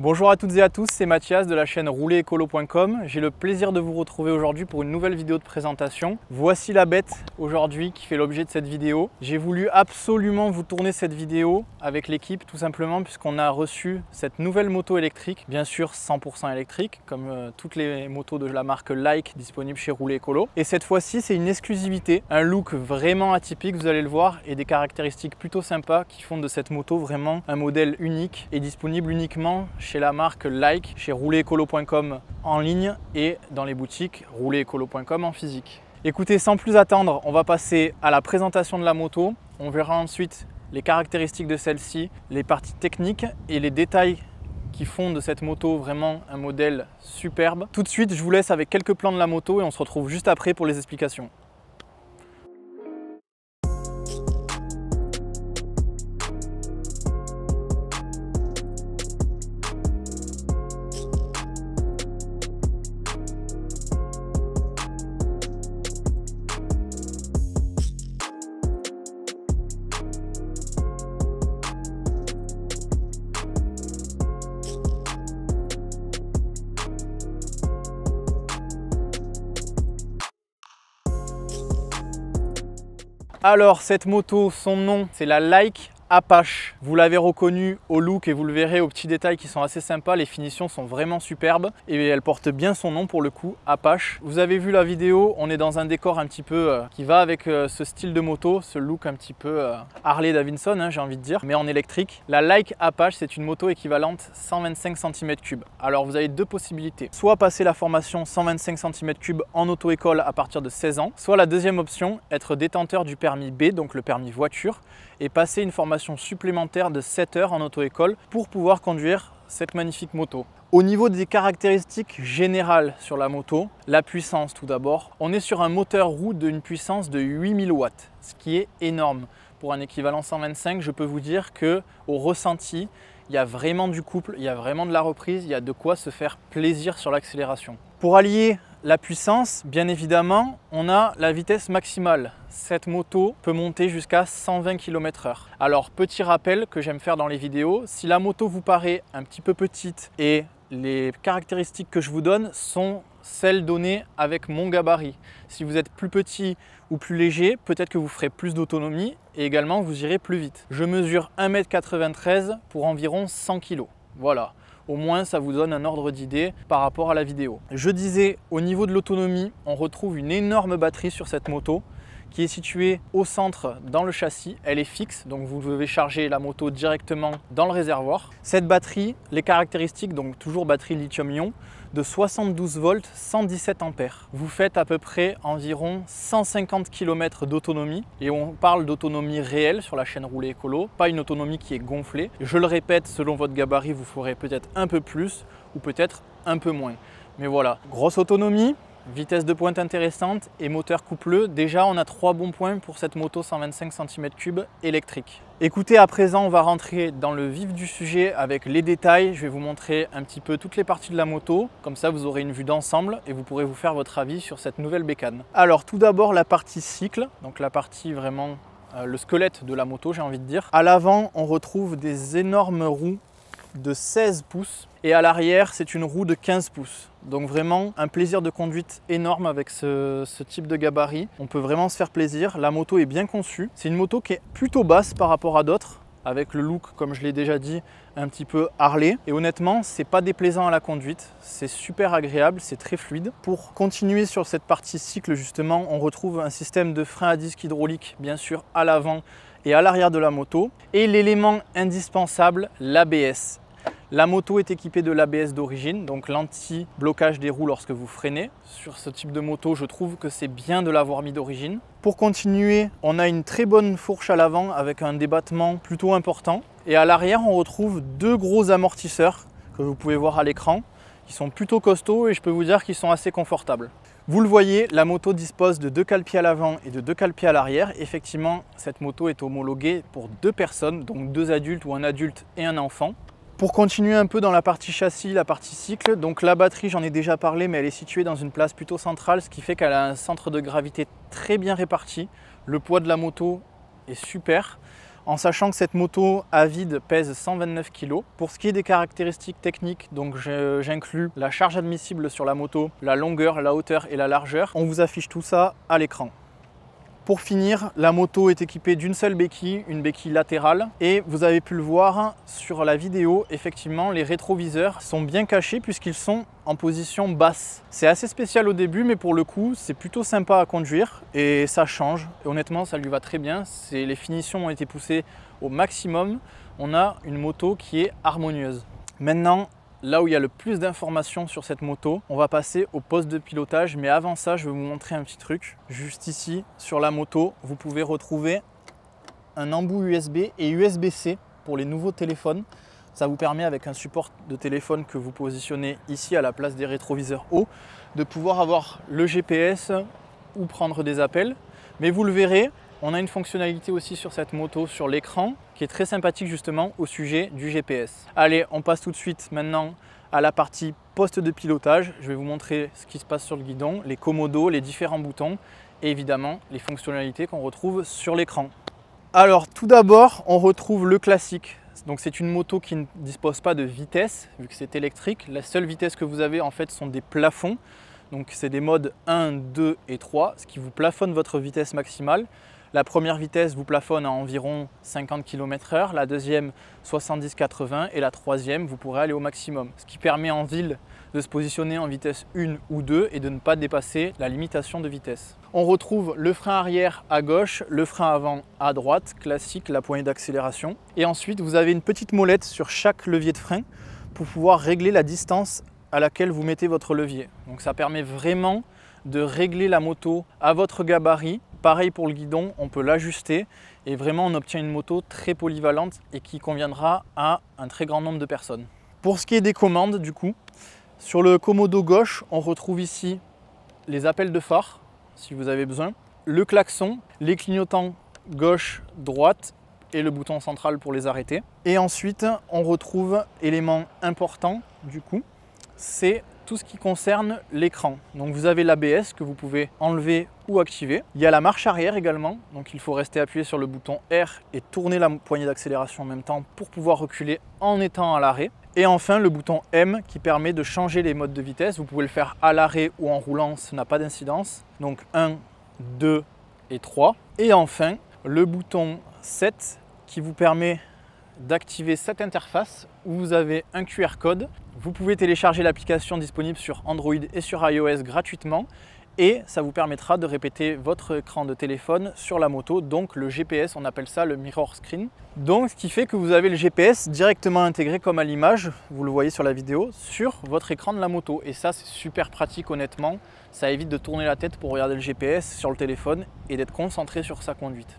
Bonjour à toutes et à tous, c'est Mathias de la chaîne roulerécolo.com. J'ai le plaisir de vous retrouver aujourd'hui pour une nouvelle vidéo de présentation. Voici la bête aujourd'hui qui fait l'objet de cette vidéo. J'ai voulu absolument vous tourner cette vidéo avec l'équipe tout simplement puisqu'on a reçu cette nouvelle moto électrique, bien sûr 100% électrique comme toutes les motos de la marque Like disponibles chez Rouler Écolo. Et cette fois-ci c'est une exclusivité, un look vraiment atypique, vous allez le voir, et des caractéristiques plutôt sympas qui font de cette moto vraiment un modèle unique et disponible uniquement chez la marque Like, chez roulerécolo.com en ligne et dans les boutiques roulerécolo.com en physique. Écoutez, sans plus attendre, on va passer à la présentation de la moto. On verra ensuite les caractéristiques de celle-ci, les parties techniques et les détails qui font de cette moto vraiment un modèle superbe. Tout de suite, je vous laisse avec quelques plans de la moto et on se retrouve juste après pour les explications. Alors cette moto, son nom, c'est la Like Apache. Vous l'avez reconnu au look et vous le verrez aux petits détails qui sont assez sympas. Les finitions sont vraiment superbes et elle porte bien son nom pour le coup, Apache. Vous avez vu la vidéo, on est dans un décor un petit peu qui va avec ce style de moto, ce look un petit peu Harley Davidson, hein, j'ai envie de dire, mais en électrique. La Like Apache, c'est une moto équivalente 125 cm3. Alors vous avez deux possibilités, soit passer la formation 125 cm3 en auto-école à partir de 16 ans, soit la deuxième option, être détenteur du permis B, donc le permis voiture, et passer une formation supplémentaire de 7 heures en auto-école pour pouvoir conduire cette magnifique moto. Au niveau des caractéristiques générales sur la moto, la puissance tout d'abord, on est sur un moteur roue d'une puissance de 8000 watts, ce qui est énorme. Pour un équivalent 125, je peux vous dire que au ressenti, il y a vraiment du couple, il y a vraiment de la reprise, il y a de quoi se faire plaisir sur l'accélération. Pour allier la puissance, bien évidemment, on a la vitesse maximale. Cette moto peut monter jusqu'à 120 km/h. Alors, petit rappel que j'aime faire dans les vidéos, si la moto vous paraît un petit peu petite et les caractéristiques que je vous donne sont celles données avec mon gabarit. Si vous êtes plus petit ou plus léger, peut-être que vous ferez plus d'autonomie et également vous irez plus vite. Je mesure 1,93 m pour environ 100 kg. Voilà. Au moins, ça vous donne un ordre d'idée par rapport à la vidéo. Je disais, au niveau de l'autonomie, on retrouve une énorme batterie sur cette moto qui est située au centre dans le châssis. Elle est fixe, donc vous devez charger la moto directement dans le réservoir. Cette batterie, les caractéristiques, donc toujours batterie lithium-ion, de 72 volts, 117 ampères. Vous faites à peu près environ 150 km d'autonomie et on parle d'autonomie réelle sur la chaîne Rouler Écolo, pas une autonomie qui est gonflée. Je le répète, selon votre gabarit, vous ferez peut-être un peu plus ou peut-être un peu moins. Mais voilà, grosse autonomie, vitesse de pointe intéressante et moteur coupleux. Déjà, on a 3 bons points pour cette moto 125 cm3 électrique. Écoutez, à présent, on va rentrer dans le vif du sujet avec les détails. Je vais vous montrer un petit peu toutes les parties de la moto. Comme ça, vous aurez une vue d'ensemble et vous pourrez vous faire votre avis sur cette nouvelle bécane. Alors, tout d'abord, la partie cycle, donc la partie vraiment le squelette de la moto, j'ai envie de dire. À l'avant, on retrouve des énormes roues de 16 pouces et à l'arrière c'est une roue de 15 pouces. Donc vraiment un plaisir de conduite énorme avec ce type de gabarit. On peut vraiment se faire plaisir, la moto est bien conçue. C'est une moto qui est plutôt basse par rapport à d'autres, avec le look, comme je l'ai déjà dit, un petit peu Harley. Et honnêtement, c'est pas déplaisant à la conduite, c'est super agréable, c'est très fluide. Pour continuer sur cette partie cycle justement, on retrouve un système de frein à disque hydraulique, bien sûr à l'avant et à l'arrière de la moto. Et l'élément indispensable, l'ABS. La moto est équipée de l'ABS d'origine, donc l'anti-blocage des roues lorsque vous freinez. Sur ce type de moto, je trouve que c'est bien de l'avoir mis d'origine. Pour continuer, on a une très bonne fourche à l'avant avec un débattement plutôt important. Et à l'arrière, on retrouve deux gros amortisseurs que vous pouvez voir à l'écran, qui sont plutôt costauds et je peux vous dire qu'ils sont assez confortables. Vous le voyez, la moto dispose de 2 cale-pieds à l'avant et de 2 cale-pieds à l'arrière. Effectivement, cette moto est homologuée pour 2 personnes, donc 2 adultes ou un adulte et un enfant. Pour continuer un peu dans la partie châssis, la partie cycle, donc la batterie, j'en ai déjà parlé, mais elle est située dans une place plutôt centrale, ce qui fait qu'elle a un centre de gravité très bien réparti. Le poids de la moto est super. en sachant que cette moto à vide pèse 129 kg. Pour ce qui est des caractéristiques techniques, donc j'inclus la charge admissible sur la moto, la longueur, la hauteur et la largeur. On vous affiche tout ça à l'écran. Pour finir, la moto est équipée d'une seule béquille, une béquille latérale. Et vous avez pu le voir sur la vidéo, effectivement, les rétroviseurs sont bien cachés puisqu'ils sont en position basse. C'est assez spécial au début, mais pour le coup, c'est plutôt sympa à conduire et ça change. Et honnêtement, ça lui va très bien. Les finitions ont été poussées au maximum. On a une moto qui est harmonieuse. Maintenant, là où il y a le plus d'informations sur cette moto, on va passer au poste de pilotage. Mais avant ça, je vais vous montrer un petit truc. Juste ici, sur la moto, vous pouvez retrouver un embout USB et USB-C pour les nouveaux téléphones. Ça vous permet, avec un support de téléphone que vous positionnez ici à la place des rétroviseurs hauts, de pouvoir avoir le GPS ou prendre des appels. Mais vous le verrez, on a une fonctionnalité aussi sur cette moto, sur l'écran, qui est très sympathique justement au sujet du GPS. Allez, on passe tout de suite maintenant à la partie poste de pilotage. Je vais vous montrer ce qui se passe sur le guidon, les commodos, les différents boutons et évidemment les fonctionnalités qu'on retrouve sur l'écran. Alors tout d'abord, on retrouve le classique. Donc c'est une moto qui ne dispose pas de vitesse, vu que c'est électrique. La seule vitesse que vous avez en fait sont des plafonds. Donc c'est des modes 1, 2 et 3, ce qui vous plafonne votre vitesse maximale. La première vitesse vous plafonne à environ 50 km/h, la deuxième 70-80 et la troisième vous pourrez aller au maximum. Ce qui permet en ville de se positionner en vitesse 1 ou 2 et de ne pas dépasser la limitation de vitesse. On retrouve le frein arrière à gauche, le frein avant à droite, classique, la poignée d'accélération. Et ensuite vous avez une petite molette sur chaque levier de frein pour pouvoir régler la distance à laquelle vous mettez votre levier. Donc ça permet vraiment de régler la moto à votre gabarit. Pareil pour le guidon, on peut l'ajuster et vraiment on obtient une moto très polyvalente et qui conviendra à un très grand nombre de personnes. Pour ce qui est des commandes du coup, sur le commodo gauche, on retrouve ici les appels de phare si vous avez besoin, le klaxon, les clignotants gauche, droite et le bouton central pour les arrêter. Et ensuite, on retrouve élément important du coup, c'est tout ce qui concerne l'écran. Donc vous avez l'ABS que vous pouvez enlever ou activer. Il y a la marche arrière également, donc il faut rester appuyé sur le bouton R et tourner la poignée d'accélération en même temps pour pouvoir reculer en étant à l'arrêt. Et enfin le bouton M qui permet de changer les modes de vitesse. Vous pouvez le faire à l'arrêt ou en roulant, ça n'a pas d'incidence. Donc 1, 2 et 3. Et enfin le bouton 7 qui vous permet d'activer cette interface où vous avez un QR code. Vous pouvez télécharger l'application disponible sur Android et sur iOS gratuitement et ça vous permettra de répéter votre écran de téléphone sur la moto, donc le GPS, on appelle ça le mirror screen. Donc ce qui fait que vous avez le GPS directement intégré comme à l'image, vous le voyez sur la vidéo, sur votre écran de la moto. Et ça c'est super pratique honnêtement, ça évite de tourner la tête pour regarder le GPS sur le téléphone et d'être concentré sur sa conduite.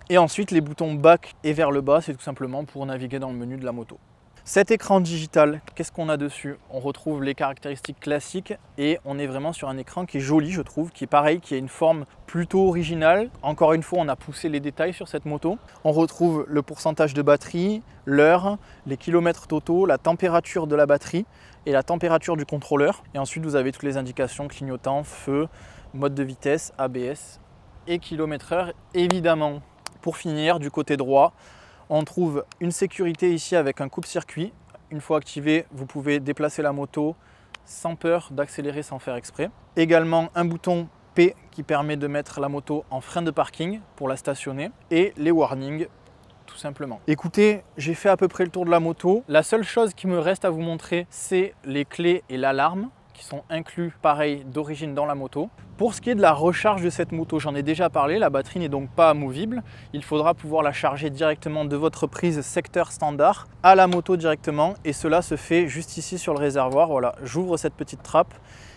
Et ensuite les boutons back et vers le bas, c'est tout simplement pour naviguer dans le menu de la moto. Cet écran digital, qu'est-ce qu'on a dessus? On retrouve les caractéristiques classiques et on est vraiment sur un écran qui est joli, je trouve, qui est pareil, qui a une forme plutôt originale. Encore une fois, on a poussé les détails sur cette moto. On retrouve le pourcentage de batterie, l'heure, les kilomètres totaux, la température de la batterie et la température du contrôleur. Et ensuite, vous avez toutes les indications clignotant, feu, mode de vitesse, ABS et kilomètre-heure, évidemment. Pour finir, du côté droit, on trouve une sécurité ici avec un coupe-circuit. Une fois activé, vous pouvez déplacer la moto sans peur d'accélérer sans faire exprès. Également un bouton P qui permet de mettre la moto en frein de parking pour la stationner. Et les warnings tout simplement. Écoutez, j'ai fait à peu près le tour de la moto. La seule chose qui me reste à vous montrer, c'est les clés et l'alarme qui sont inclus pareil d'origine dans la moto. Pour ce qui est de la recharge de cette moto, j'en ai déjà parlé, la batterie n'est donc pas amovible. Il faudra pouvoir la charger directement de votre prise secteur standard à la moto directement et cela se fait juste ici sur le réservoir. Voilà, j'ouvre cette petite trappe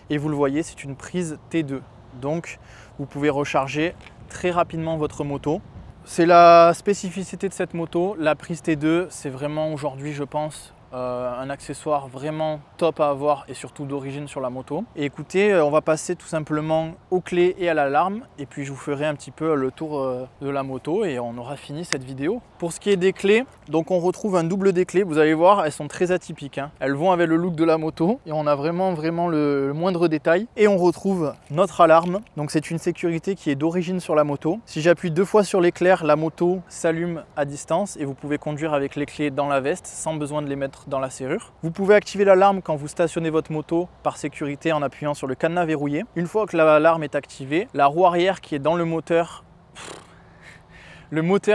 et vous le voyez, c'est une prise T2. Donc vous pouvez recharger très rapidement votre moto. C'est la spécificité de cette moto, la prise T2, c'est vraiment aujourd'hui je pense un accessoire vraiment top à avoir et surtout d'origine sur la moto. Et écoutez, on va passer tout simplement aux clés et à l'alarme et puis je vous ferai un petit peu le tour de la moto et on aura fini cette vidéo. Pour ce qui est des clés, donc on retrouve un double des clés, vous allez voir, elles sont très atypiques, hein. Elles vont avec le look de la moto et on a vraiment le moindre détail. Et on retrouve notre alarme, donc c'est une sécurité qui est d'origine sur la moto. Si j'appuie 2 fois sur l'éclair, la moto s'allume à distance et vous pouvez conduire avec les clés dans la veste sans besoin de les mettre dans la serrure. Vous pouvez activer l'alarme quand vous stationnez votre moto par sécurité en appuyant sur le cadenas verrouillé. Une fois que l'alarme est activée, la roue arrière qui est dans le moteur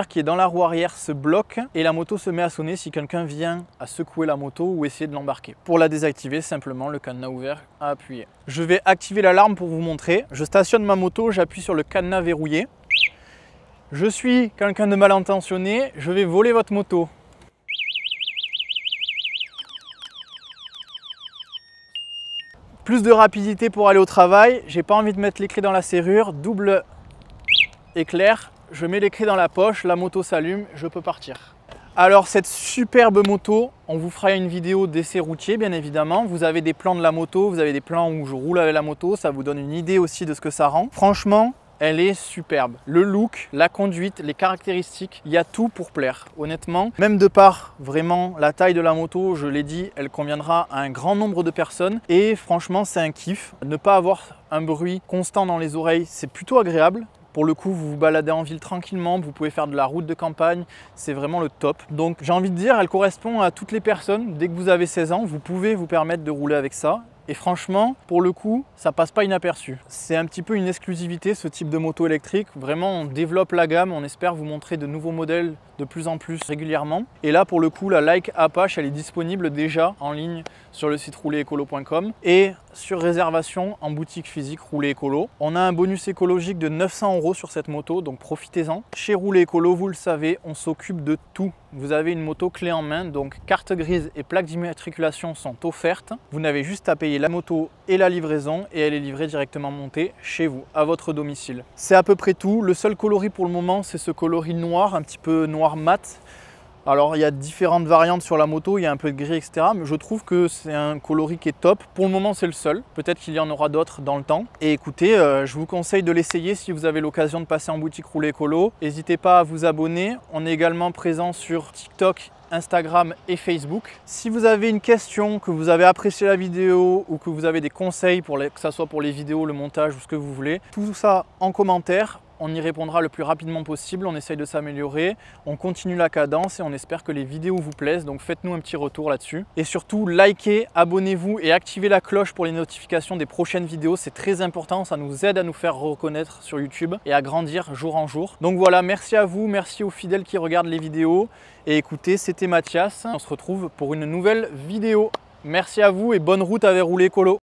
qui est dans la roue arrière se bloque et la moto se met à sonner si quelqu'un vient à secouer la moto ou essayer de l'embarquer. Pour la désactiver, simplement le cadenas ouvert à appuyer. Je vais activer l'alarme pour vous montrer. Je stationne ma moto, j'appuie sur le cadenas verrouillé. Je suis quelqu'un de mal intentionné, je vais voler votre moto. Plus de rapidité pour aller au travail, j'ai pas envie de mettre les clés dans la serrure, double éclair. Je mets les clés dans la poche, la moto s'allume, je peux partir. Alors cette superbe moto, on vous fera une vidéo d'essai routier bien évidemment. Vous avez des plans de la moto, vous avez des plans où je roule avec la moto, ça vous donne une idée aussi de ce que ça rend. Franchement, elle est superbe. Le look, la conduite, les caractéristiques, il y a tout pour plaire. Honnêtement, même de par vraiment la taille de la moto, je l'ai dit, elle conviendra à un grand nombre de personnes. Et franchement, c'est un kiff. Ne pas avoir un bruit constant dans les oreilles, c'est plutôt agréable. Pour le coup, vous vous baladez en ville tranquillement, vous pouvez faire de la route de campagne, c'est vraiment le top. Donc j'ai envie de dire, elle correspond à toutes les personnes. Dès que vous avez 16 ans, vous pouvez vous permettre de rouler avec ça. Et franchement, pour le coup, ça passe pas inaperçu. C'est un petit peu une exclusivité, ce type de moto électrique. Vraiment, on développe la gamme, on espère vous montrer de nouveaux modèles de plus en plus régulièrement. Et là, pour le coup, la Like Apache, elle est disponible déjà en ligne sur le site roulerécolo.com et sur réservation en boutique physique Rouler Écolo. On a un bonus écologique de 900 € sur cette moto, donc profitez-en. Chez Rouler Écolo, vous le savez, on s'occupe de tout. Vous avez une moto clé en main, donc carte grise et plaque d'immatriculation sont offertes. Vous n'avez juste à payer la moto et la livraison et elle est livrée directement montée chez vous, à votre domicile. C'est à peu près tout. Le seul coloris pour le moment, c'est ce coloris noir, un petit peu noir mat. Alors il y a différentes variantes sur la moto, il y a un peu de gris, etc. Mais je trouve que c'est un coloris qui est top. Pour le moment, c'est le seul. Peut-être qu'il y en aura d'autres dans le temps. Et écoutez, je vous conseille de l'essayer si vous avez l'occasion de passer en boutique Rouler Écolo. N'hésitez pas à vous abonner. On est également présent sur TikTok, Instagram et Facebook. Si vous avez une question, que vous avez apprécié la vidéo ou que vous avez des conseils, que ce soit pour les vidéos, le montage ou ce que vous voulez, tout ça en commentaire. On y répondra le plus rapidement possible, on essaye de s'améliorer, on continue la cadence et on espère que les vidéos vous plaisent, donc faites-nous un petit retour là-dessus. Et surtout, likez, abonnez-vous et activez la cloche pour les notifications des prochaines vidéos, c'est très important, ça nous aide à nous faire reconnaître sur YouTube et à grandir jour en jour. Donc voilà, merci à vous, merci aux fidèles qui regardent les vidéos. Et écoutez, c'était Mathias, on se retrouve pour une nouvelle vidéo. Merci à vous et bonne route avec Rouler Écolo.